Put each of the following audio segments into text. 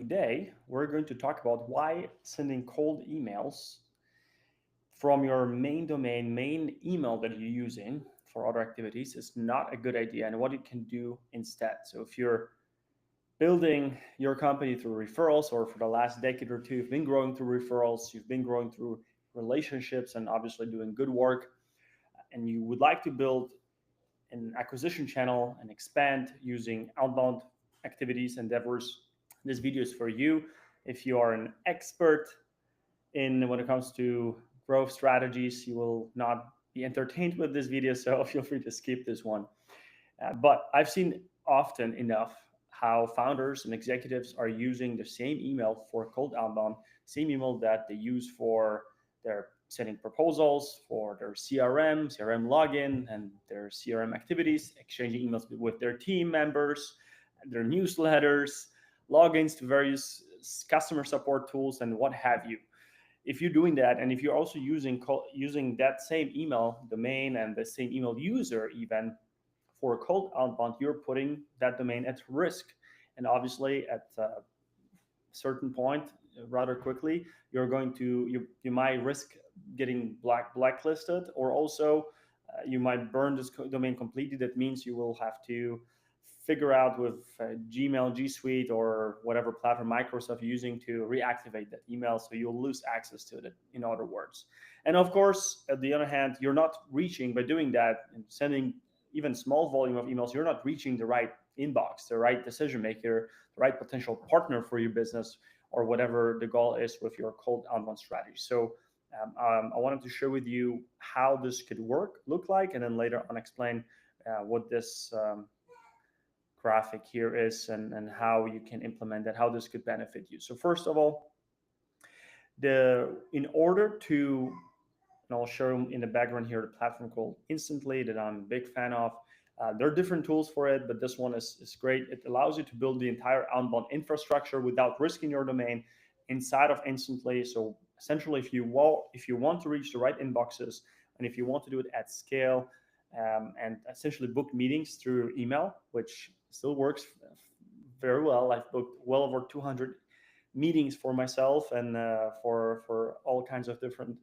Today, we're going to talk about why sending cold emails from your main domain, main email that you're using for other activities is not a good idea and what you can do instead. So, if you're building your company through referrals, or for the last decade or two, you've been growing through referrals, you've been growing through relationships and obviously doing good work, and you would like to build an acquisition channel and expand using outbound activities, endeavors, this video is for you. If you are an expert in when it comes to growth strategies, you will not be entertained with this video, so feel free to skip this one. But I've seen often enough how founders and executives are using the same email for cold outbound, same email that they use for their sending proposals, for their CRM login, and their CRM activities, exchanging emails with their team members, their newsletters, logins to various customer support tools, and what have you. If you're doing that, and if you're also using that same email domain and the same email user even for a cold outbound, you're putting that domain at risk. And obviously, at a certain point, rather quickly, you might risk getting blacklisted, or also you might burn this domain completely. That means you will have to figure out with Gmail, G Suite, or whatever platform Microsoft using to reactivate that email, so you'll lose access to it. In other words, and of course, at the other hand, you're not reaching by doing that and sending even small volume of emails. You're not reaching the right inbox, the right decision maker, the right potential partner for your business, or whatever the goal is with your cold outbound strategy. So I wanted to share with you how this could look like, and then later on explain what this graphic here is, and how you can implement that, how this could benefit you. So first of all, in order to, and I'll show them in the background here, the platform called Instantly that I'm a big fan of. There are different tools for it, but this one is great. It allows you to build the entire outbound infrastructure without risking your domain inside of Instantly. So essentially, if you want to reach the right inboxes, and if you want to do it at scale, and essentially book meetings through email, which still works very well. I've booked well over 200 meetings for myself, and for all kinds of different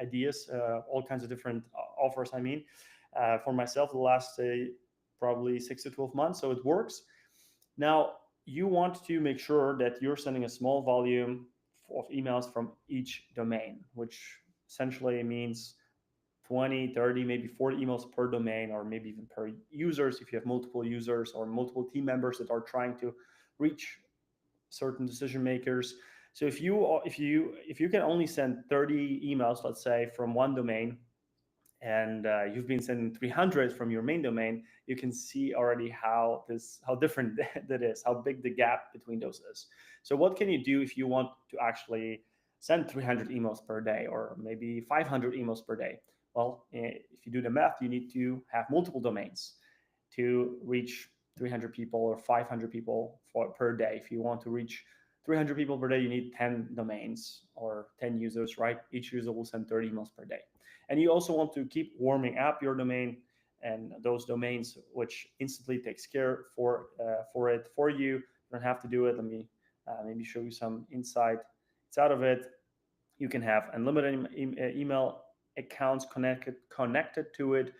ideas, all kinds of different offers. I mean, for myself, the last probably 6 to 12 months. So it works. Now, you want to make sure that you're sending a small volume of emails from each domain, which essentially means 20, 30, maybe 40 emails per domain, or maybe even per users if you have multiple users or multiple team members that are trying to reach certain decision makers. So if you can only send 30 emails, let's say, from one domain, and you've been sending 300 from your main domain, you can see already how different that is, how big the gap between those is. So what can you do if you want to actually send 300 emails per day, or maybe 500 emails per day? Well, if you do the math, you need to have multiple domains to reach 300 people or 500 people per day. If you want to reach 300 people per day, you need 10 domains or 10 users, right? Each user will send 30 emails per day. And you also want to keep warming up your domain and those domains, which Instantly takes care for it for you. You don't have to do it. Let me maybe show you some insight. It's out of it. You can have unlimited email accounts connected to it.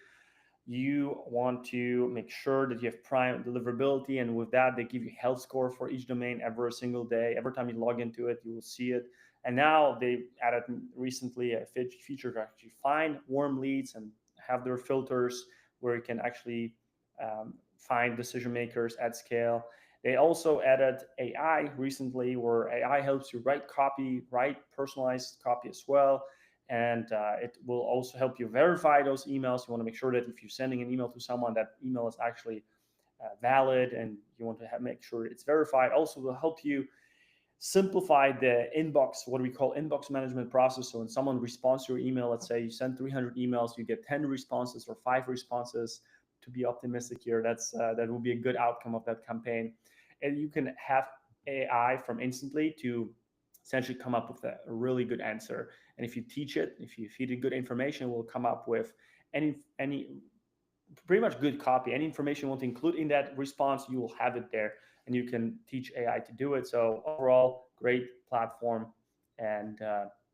You want to make sure that you have prime deliverability, and with that, they give you health score for each domain every single day. Every time you log into it, you will see it. And now they added recently a feature to actually find warm leads and have their filters where you can actually find decision makers at scale. They also added AI recently, where AI helps you write personalized copy as well. And it will also help you verify those emails. You want to make sure that if you're sending an email to someone, that email is actually valid, and you want to make sure it's verified. Also will help you simplify the inbox, what we call inbox management process. So when someone responds to your email, let's say you send 300 emails, you get 10 responses or 5 responses. To be optimistic here, that will be a good outcome of that campaign. And you can have AI from Instantly to essentially come up with a really good answer. And if you teach it, if you feed it good information, it will come up with any pretty much good copy. Any information you want to include in that response, you will have it there and you can teach AI to do it. So overall, great platform, and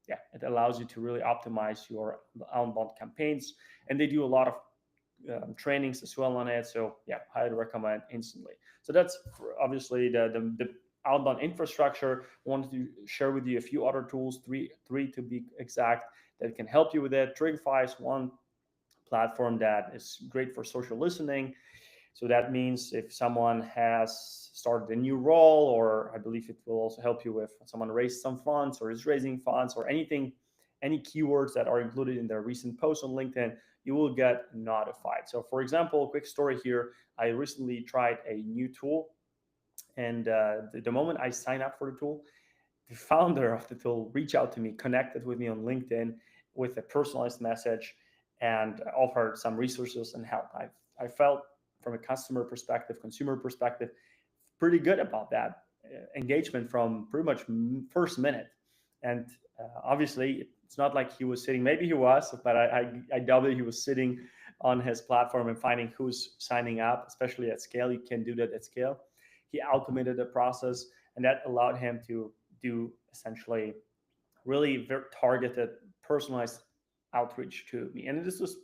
yeah, it allows you to really optimize your outbound campaigns, and they do a lot of trainings as well on it. So yeah, highly recommend instantly. So that's obviously the outbound infrastructure. I wanted to share with you a few other tools, three to be exact, that can help you with it. Trigify is one platform that is great for social listening. So that means if someone has started a new role, or I believe it will also help you with someone raised some funds or is raising funds or anything, any keywords that are included in their recent post on LinkedIn, you will get notified. So for example, quick story here, I recently tried a new tool, and the moment I sign up for the tool, the founder of the tool reached out to me, connected with me on LinkedIn with a personalized message, and offered some resources and help. I felt from a customer perspective, consumer perspective, pretty good about that engagement from pretty much first minute. And obviously, it's not like he was sitting. Maybe he was, but I doubt that he was sitting on his platform and finding who's signing up, especially at scale. You can do that at scale. He automated the process, and that allowed him to do essentially really very targeted, personalized outreach to me. And this was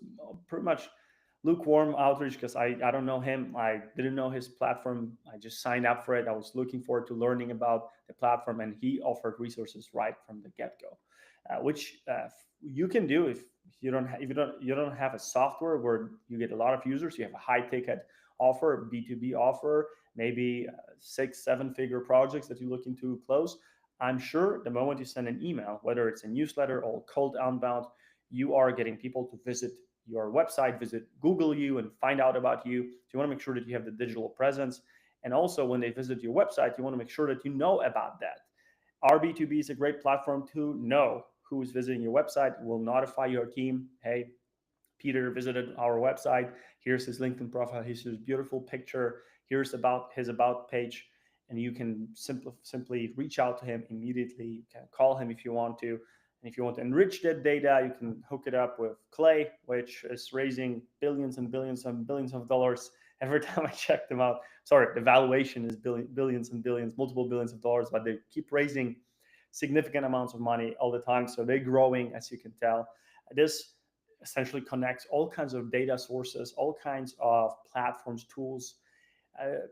pretty much lukewarm outreach because I don't know him. I didn't know his platform. I just signed up for it. I was looking forward to learning about the platform, and he offered resources right from the get-go, which you can do if you don't have a software where you get a lot of users. You have a high ticket offer, B2B offer, maybe 6-7 figure projects that you're looking to close. I'm sure the moment you send an email, whether it's a newsletter or cold outbound, you are getting people to visit your website, visit Google you, and find out about you. So you want to make sure that you have the digital presence. And also, when they visit your website, you want to make sure that you know about that. Our B2B is a great platform to know who is visiting your website. We'll notify your team, hey, Peter visited our website. Here's his LinkedIn profile. Here's his beautiful picture. Here's about his about page. And you can simply reach out to him immediately. You can call him if you want to. And if you want to enrich that data, you can hook it up with Clay, which is raising billions and billions and billions of dollars every time I check them out. Sorry, the valuation is billions and billions, multiple billions of dollars, but they keep raising significant amounts of money all the time. So they're growing, as you can tell. This essentially connects all kinds of data sources, all kinds of platforms, tools. Uh,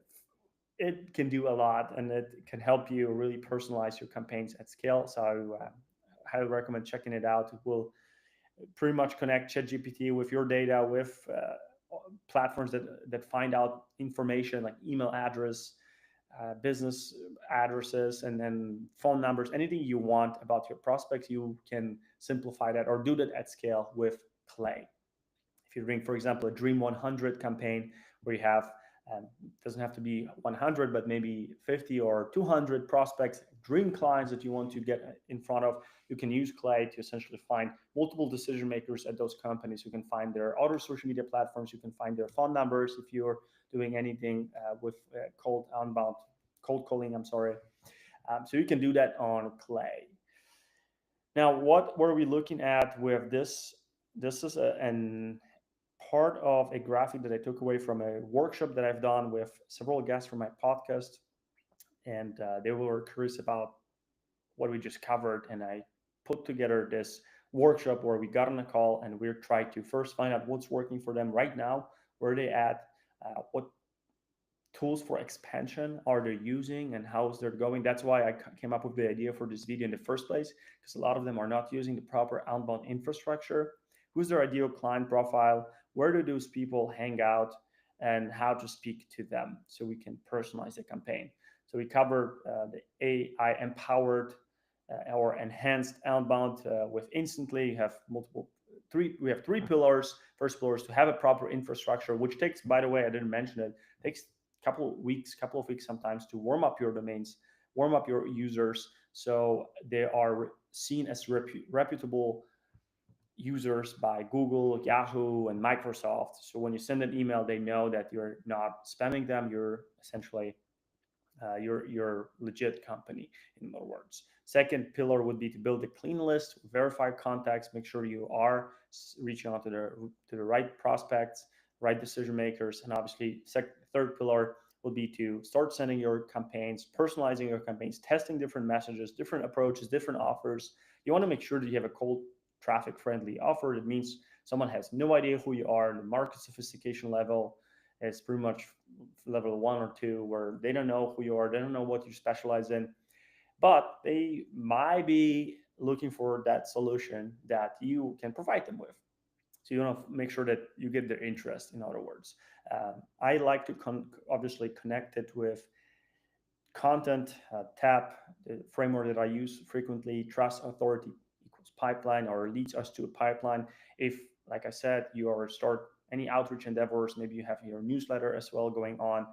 it can do a lot, and it can help you really personalize your campaigns at scale. So I highly recommend checking it out. It will pretty much connect ChatGPT with your data, with platforms that find out information like email address, business addresses, and then phone numbers, anything you want about your prospects. You can simplify that or do that at scale with Clay. If you bring, for example, a Dream 100 campaign where you have doesn't have to be 100, but maybe 50 or 200 prospects, dream clients that you want to get in front of, you can use Clay to essentially find multiple decision makers at those companies. You can find their other social media platforms. You can find their phone numbers if you're doing anything with cold calling. I'm sorry. So you can do that on Clay. Now, what were we looking at with this? This is an part of a graphic that I took away from a workshop that I've done with several guests from my podcast, and they were curious about what we just covered, and I put together this workshop where we got on a call and we're trying to first find out what's working for them right now, where they at, what tools for expansion are they using, and how is they're going. That's why I came up with the idea for this video in the first place, because a lot of them are not using the proper outbound infrastructure. Who's their ideal client profile? Where do those people hang out? And how to speak to them so we can personalize the campaign. So we covered the AI empowered or enhanced outbound with instantly. You have we have three pillars. First pillar is to have a proper infrastructure, which takes, by the way, I didn't mention it, takes couple of weeks sometimes to warm up your domains, warm up your users, so they are seen as reputable users by Google, Yahoo, and Microsoft. So when you send an email, they know that you're not spamming them. You're essentially your legit company, in other words. Second pillar would be to build a clean list, verify contacts, make sure you are reaching out to the right prospects, right decision makers, and obviously third pillar would be to start sending your campaigns, personalizing your campaigns, testing different messages, different approaches, different offers. You want to make sure that you have a cold traffic friendly offer. That means someone has no idea who you are. The market sophistication level is pretty much level 1 or 2, where they don't know who you are, they don't know what you specialize in, but they might be looking for that solution that you can provide them with. So you want to make sure that you get their interest. In other words, I like to obviously connect it with content, TAP, the framework that I use frequently. Trust authority equals pipeline, or leads us to a pipeline. If, like I said, you are start any outreach endeavors, maybe you have your newsletter as well going on.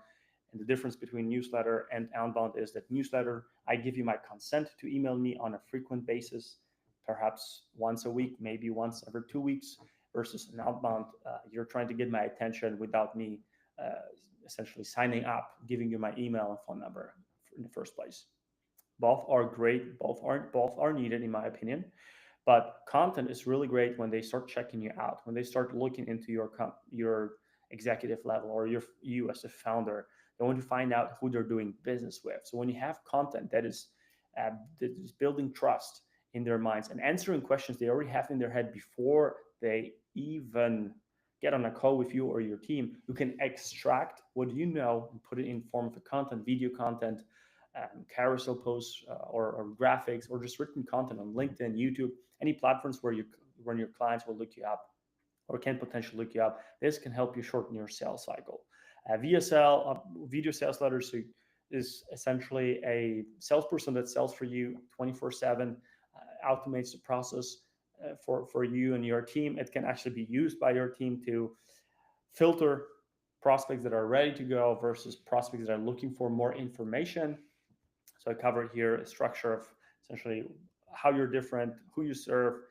And the difference between newsletter and outbound is that newsletter, I give you my consent to email me on a frequent basis, perhaps once a week, maybe once every 2 weeks, versus an outbound, you're trying to get my attention without me uh, essentially signing up, giving you my email and phone number in the first place. Both are great, both are needed in my opinion. But content is really great when they start checking you out, when they start looking into your executive level, or you as a founder. They want to find out who they're doing business with. So when you have content that is building trust in their minds and answering questions they already have in their head before they even get on a call with you or your team, you can extract what you know and put it in form of a content, video content, carousel posts, or graphics, or just written content on LinkedIn, YouTube, any platforms where your clients will look you up or can potentially look you up. This can help you shorten your sales cycle. VSL, video sales letters, is essentially a salesperson that sells for you 24/7, automates the process for you and your team. It can actually be used by your team to filter prospects that are ready to go versus prospects that are looking for more information. So I covered here a structure of essentially how you're different, who you serve,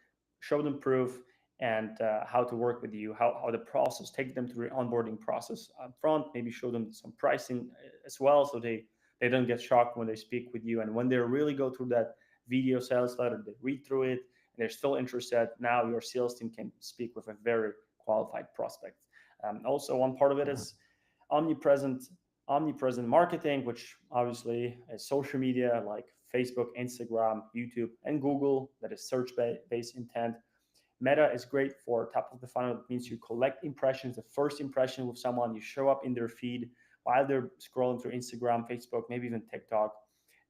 show them proof, and how to work with you, how the process, take them through the onboarding process up front, maybe show them some pricing as well, so they don't get shocked when they speak with you. And when they really go through that video sales letter, they read through it, and they're still interested, now your sales team can speak with a very qualified prospect. Also, one part of it is omnipresent omnipresent marketing, which obviously is social media like Facebook, Instagram, YouTube, and Google, that is search based intent. Meta is great for top of the funnel. It means you collect impressions, the first impression with someone, you show up in their feed while they're scrolling through Instagram, Facebook, maybe even TikTok,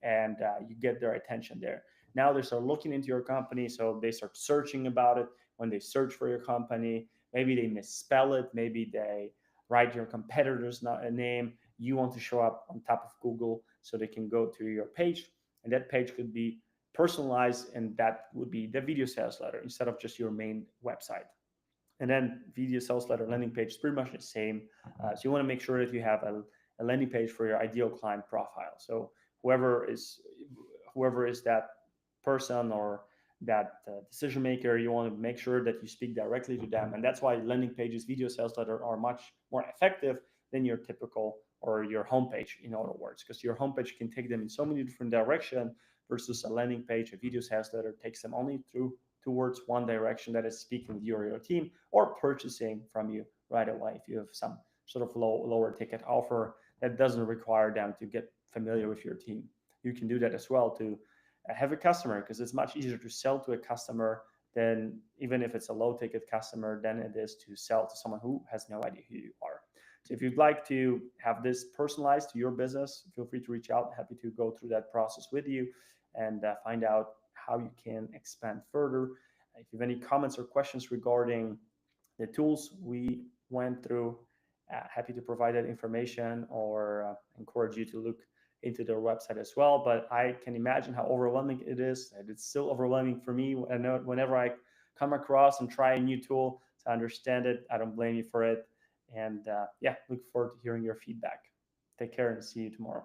and you get their attention there. Now they start looking into your company, so they start searching about it. When they search for your company, maybe they misspell it, maybe they write your competitor's name. You want to show up on top of Google so they can go to your page, and that page could be personalized, and that would be the video sales letter instead of just your main website. And then video sales letter landing page is pretty much the same. So you want to make sure that you have a landing page for your ideal client profile. So whoever is that person or that decision maker, you want to make sure that you speak directly to them. And that's why landing pages, video sales letter are much more effective than your typical or your homepage, in other words, because your homepage can take them in so many different directions versus a landing page, a video sales letter takes them only towards one direction, that is speaking with you or your team or purchasing from you right away. If you have some sort of lower ticket offer that doesn't require them to get familiar with your team, you can do that as well to have a customer, because it's much easier to sell to a customer than, even if it's a low ticket customer, than it is to sell to someone who has no idea who you are. So if you'd like to have this personalized to your business, feel free to reach out. Happy to go through that process with you and find out how you can expand further. If you have any comments or questions regarding the tools we went through, happy to provide that information, or encourage you to look into their website as well. But I can imagine how overwhelming it is, and it's still overwhelming for me. I know whenever I come across and try a new tool to understand it, I don't blame you for it. And yeah, look forward to hearing your feedback. Take care and see you tomorrow.